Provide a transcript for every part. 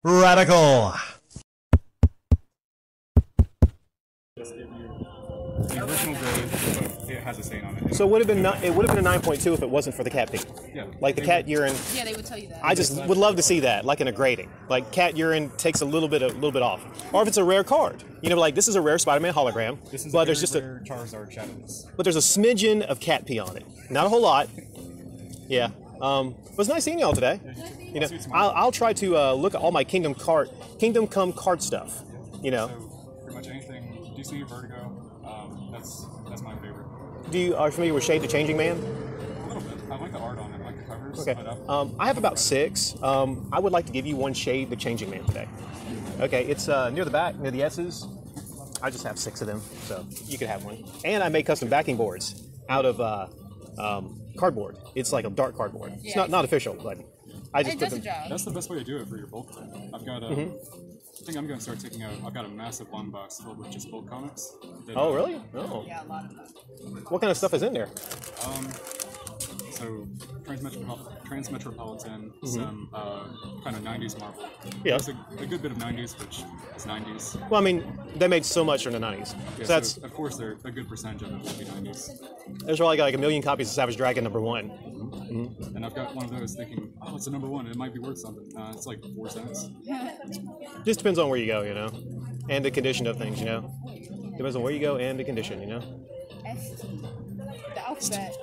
Radical. The original grade, it has a stain on it. So it would have been a 9.2 if it wasn't for the cat pee. Yeah. Like the cat urine. Yeah, they would tell you that. I just would love to see that, like in a grading. Like cat urine takes a little bit off, or if it's a rare card. You know, like this is a rare Spider-Man hologram, This is but a there's very just rare Charizard Shadows. but there's a smidgen of cat pee on it. Not a whole lot. Yeah. It was nice seeing y'all today. You know, I'll try to look at all my Kingdom Come card stuff. You know. So pretty much anything DC, Vertigo, that's my favorite. Are you familiar with Shade the Changing Man? A little bit. I like the art on it, I like the covers. Okay. But, I have about 6. I would like to give you one Shade the Changing Man today. Okay, it's near the back, near the S's. I just have 6 of them, so you could have one. And I make custom backing boards out of cardboard. It's like a dark cardboard. It's not official, but I just It put does a them. job. that's the best way to do it for your bulk print. I've got I think I'm going to start taking out. I've got a massive long box filled with just bulk comics. that, Oh, really? Oh. Yeah, a lot of them. What kind of stuff is in there? So Transmetropolitan, some kind of 90s Marvel. Yeah. There's a good bit of 90s, which is 90s. Well, I mean, they made so much in the 90s. Yeah, So that's, so of course, a good percentage of it will be 90s. there's probably like a million copies of Savage Dragon #1. And I've got one of those thinking, oh, it's a #1, it might be worth something. It's like 4 cents. Just depends on where you go, you know, and the condition of things, you know. Depends on where you go and the condition, you know. ST. The alphabet.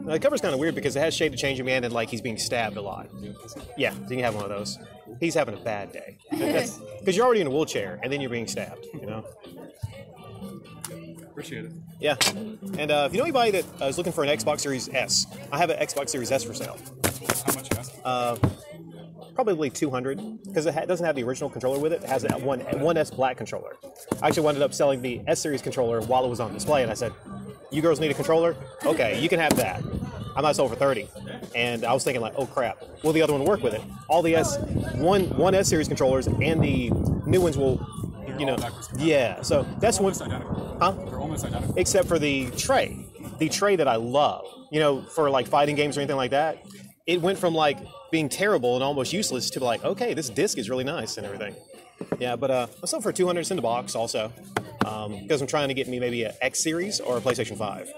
The cover's kind of weird because it has Shade the Changing Man and like he's being stabbed a lot. Yeah, that's it. Yeah, so you can have one of those. He's having a bad day. Because you're already in a wheelchair and then you're being stabbed, you know? Appreciate it. Yeah. And if you know anybody that is looking for an Xbox Series S, I have an Xbox Series S for sale. How much you ask? Probably 200 because it doesn't have the original controller with it. It has that one S black controller. I actually wound up selling the S Series controller while it was on display, and I said, "You girls need a controller? Okay, you can have that." I might sell for 30, and I was thinking like, "Oh crap, will the other one work with it?" All the one S Series controllers and the new ones will, you know, yeah. So that's one. Almost identical. Huh? They're almost identical. Except for the tray that I love, you know, for like fighting games or anything like that. It went from like being terrible and almost useless to like, okay, this disc is really nice and everything. Yeah, but I sold for 200 in the box also, because I'm trying to get me maybe an X Series or a PlayStation 5.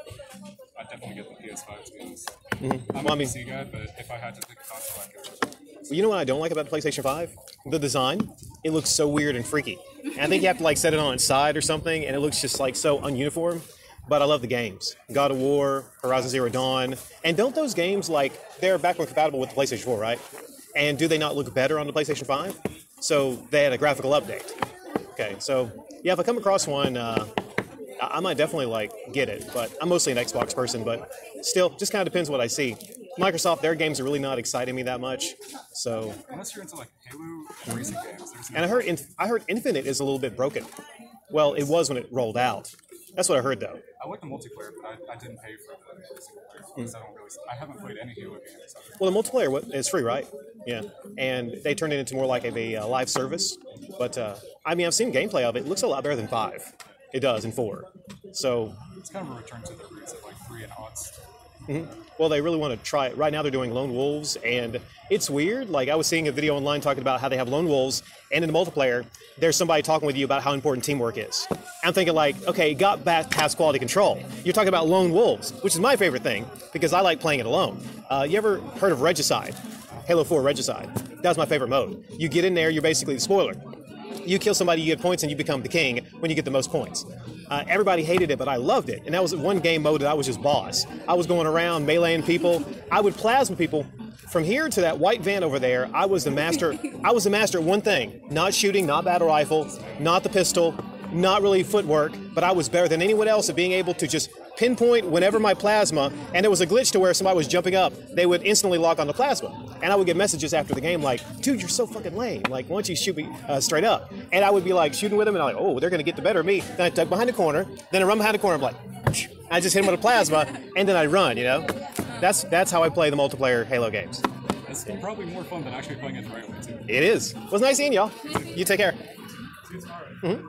I'd definitely get the PS5 to be honest. Well, I'm I a mean, PC guy, but if I had to pick a console, I'd go with it. you know what I don't like about the PlayStation 5? The design. It looks so weird and freaky. And I think you have to like set it on its side or something, and it looks just like so ununiform. But I love the games. God of War, Horizon Zero Dawn. And don't those games, like, they're backward compatible with the PlayStation 4, right? And do they not look better on the PlayStation 5? So they had a graphical update. Okay, so, yeah, if I come across one, I might definitely, like, get it. But I'm mostly an Xbox person, but still, just kind of depends what I see. Microsoft, their games are really not exciting me that much. So, Unless you're into like Halo and racing games. There's and I heard Infinite is a little bit broken. Well, it was when it rolled out. That's what I heard, though. I like the multiplayer, but I didn't pay for the single player because I haven't played any Halo games. Well, the multiplayer is free, right? Yeah, and they turned it into more like a live service. But I mean, I've seen gameplay of it. It looks a lot better than 5. It does in 4. So, It's kind of a return to the roots of like 3 and odds. well, they really want to try it. Right now, they're doing lone wolves, and it's weird. Like I was seeing a video online talking about how they have lone wolves, and in the multiplayer, there's somebody talking with you about how important teamwork is. I'm thinking like, okay, it got back past quality control. You're talking about lone wolves, which is my favorite thing because I like playing it alone. You ever heard of Regicide? Halo 4 Regicide. That was my favorite mode. You get in there, you're basically the spoiler. You kill somebody, you get points, and you become the king when you get the most points. Everybody hated it, but I loved it. And that was one game mode that I was just boss. I was going around meleeing people. I would plasma people. From here to that white van over there, I was the master. I was the master at one thing: not shooting, not battle rifle, not the pistol, not really footwork. But I was better than anyone else at being able to just pinpoint whenever my plasma. And there was a glitch to where somebody was jumping up, they would instantly lock on the plasma. And I would get messages after the game like, "Dude, you're so fucking lame. Like, why don't you shoot me straight up?" And I would be like shooting with them, and I'm like, "Oh, they're gonna get the better of me." Then I duck behind the corner. Then I run behind the corner. I'm like, Phew. I just hit them with a plasma, and then I run. You know, that's how I play the multiplayer Halo games. It's probably more fun than actually playing it the right way too. It is. It was nice seeing y'all. You take care. See you tomorrow.